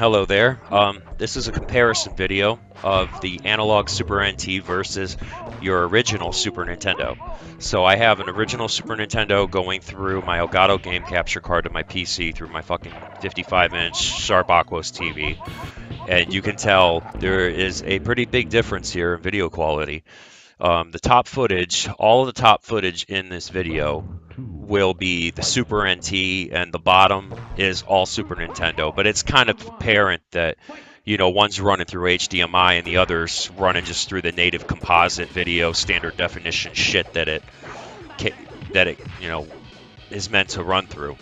Hello there. This is a comparison video of the analog Super NT versus your original Super Nintendo. So I have an original Super Nintendo going through my Elgato Game Capture card to my PC through my fucking 55-inch Sharp Aquos TV. And you can tell there is a pretty big difference here in video quality. The top footage, all of the top footage in this video will be the Super NT, and the bottom is all Super Nintendo. But it's kind of apparent that, you know, one's running through HDMI and the other's running just through the native composite video standard definition shit that it is meant to run through.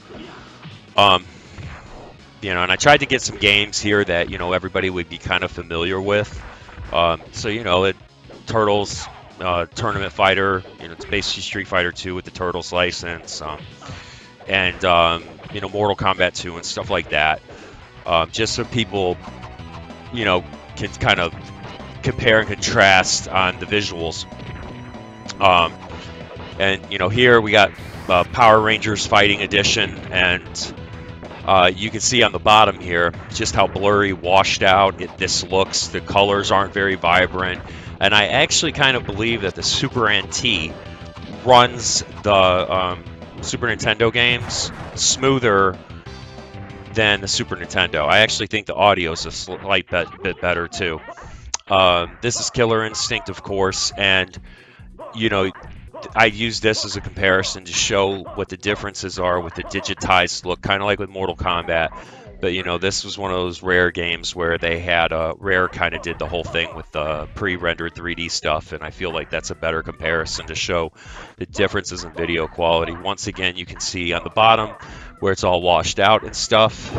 And I tried to get some games here that everybody would be kind of familiar with. Turtles. Tournament Fighter, it's basically Street Fighter 2 with the Turtles license, and Mortal Kombat 2 and stuff like that, just so people, can kind of compare and contrast on the visuals. Here we got Power Rangers Fighting Edition, and you can see on the bottom here just how blurry, washed out this looks. The colors aren't very vibrant. And I actually kind of believe that the Super NT runs the Super Nintendo games smoother than the Super Nintendo. I actually think the audio is a slight bit better too. This is Killer Instinct, of course, and I use this as a comparison to show what the differences are with the digitized look, kind of like with Mortal Kombat. But this was one of those Rare games where they had Rare kind of did the whole thing with the pre-rendered 3D stuff, and I feel like that's a better comparison to show the differences in video quality. Once again, you can see on the bottom where it's all washed out and stuff.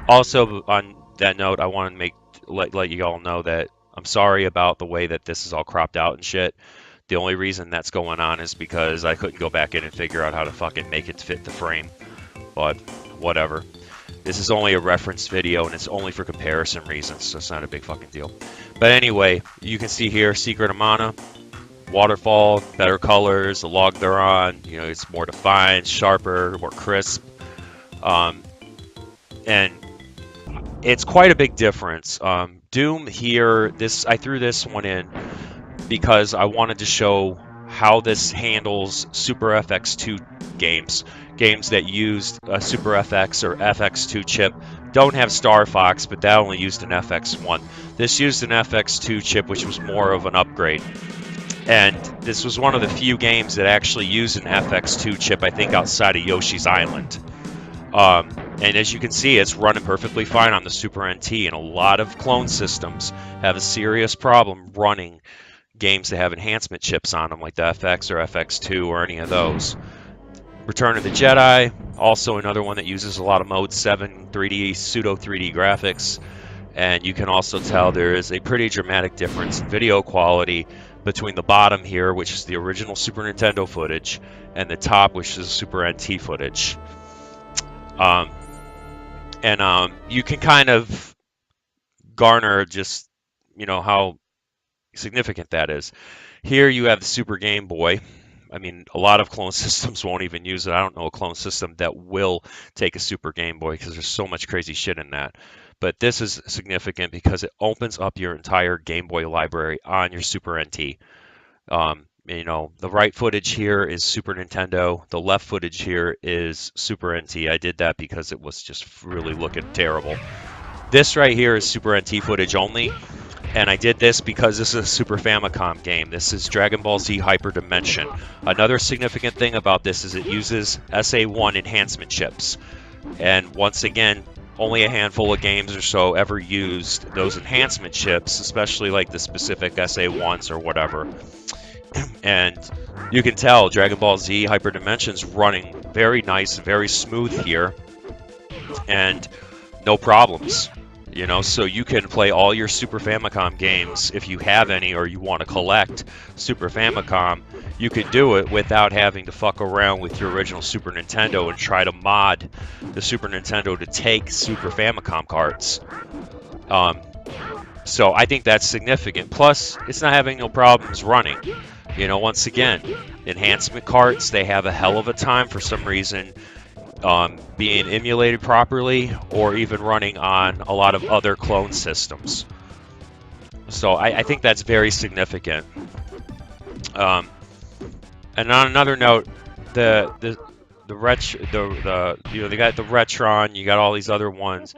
Also, on that note, I want to let you all know that I'm sorry about the way that this is all cropped out and shit. The only reason that's going on is because I couldn't go back in and figure out how to fucking make it fit the frame. But whatever. This is only a reference video, and it's only for comparison reasons, so it's not a big fucking deal. But anyway, you can see here, Secret of Mana, waterfall, better colors, the log they're on, it's more defined, sharper, more crisp. And it's quite a big difference. Doom here, I threw this one in because I wanted to show how this handles Super FX2 games that used a Super FX or FX2 chip. Don't have Star Fox, but that only used an FX1. This used an FX2 chip, which was more of an upgrade. And this was one of the few games that actually used an FX2 chip, I think, outside of Yoshi's Island. And as you can see, it's running perfectly fine on the Super NT, and a lot of clone systems have a serious problem running games that have enhancement chips on them, like the FX or FX2 or any of those. Return of the Jedi, also another one that uses a lot of Mode 7 3D, pseudo 3D graphics, and you can also tell there is a pretty dramatic difference in video quality between the bottom here, which is the original Super Nintendo footage, and the top, which is Super NT footage. You can kind of garner just, how significant that is. Here you have the Super Game Boy. I mean, a lot of clone systems won't even use it. I don't know a clone system that will take a Super Game Boy because there's so much crazy shit in that. But this is significant because it opens up your entire Game Boy library on your Super NT. The right footage here is Super Nintendo. The left footage here is Super NT. I did that because it was just really looking terrible. This right here is Super NT footage only. And I did this because this is a Super Famicom game. This is Dragon Ball Z Hyper Dimension. Another significant thing about this is it uses SA1 enhancement chips. And once again, only a handful of games or so ever used those enhancement chips, especially like the specific SA1s or whatever. And you can tell Dragon Ball Z Hyper Dimension's running very nice, very smooth here. And no problems. So you can play all your Super Famicom games if you have any, or you want to collect Super Famicom. You can do it without having to fuck around with your original Super Nintendo and try to mod the Super Nintendo to take Super Famicom carts. So I think that's significant. Plus, it's not having no problems running. Once again, enhancement carts, they have a hell of a time for some reason being emulated properly or even running on a lot of other clone systems. So I think that's very significant. And on another note, the you know, they got the Retron, you got all these other ones,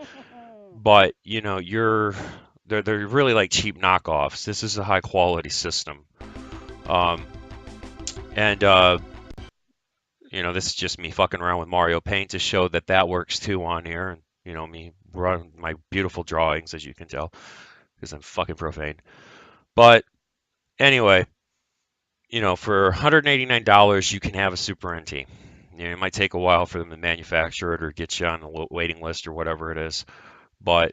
but you know, they're really like cheap knockoffs. This is a high quality system. Um, and you know, this is just me fucking around with Mario Paint to show that that works too on here, and you know, me run my beautiful drawings, as you can tell, because I'm fucking profane. But anyway, you know, for $189, you can have a Super NT. You know, it might take a while for them to manufacture it or get you on a waiting list or whatever it is, but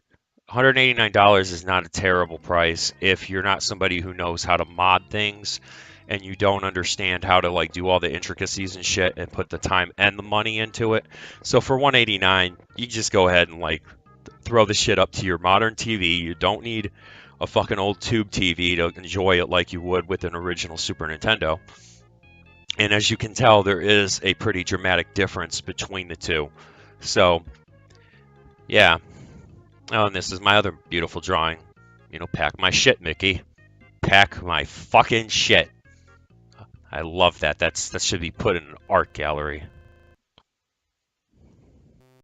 $189 is not a terrible price if you're not somebody who knows how to mod things and you don't understand how to like do all the intricacies and shit and put the time and the money into it. So for $189, you just go ahead and like throw the shit up to your modern TV. You don't need a fucking old tube TV to enjoy it like you would with an original Super Nintendo. And as you can tell, there is a pretty dramatic difference between the two. So, yeah. Oh, and this is my other beautiful drawing. You know, pack my shit, Mickey. Pack my fucking shit. I love that. That should be put in an art gallery.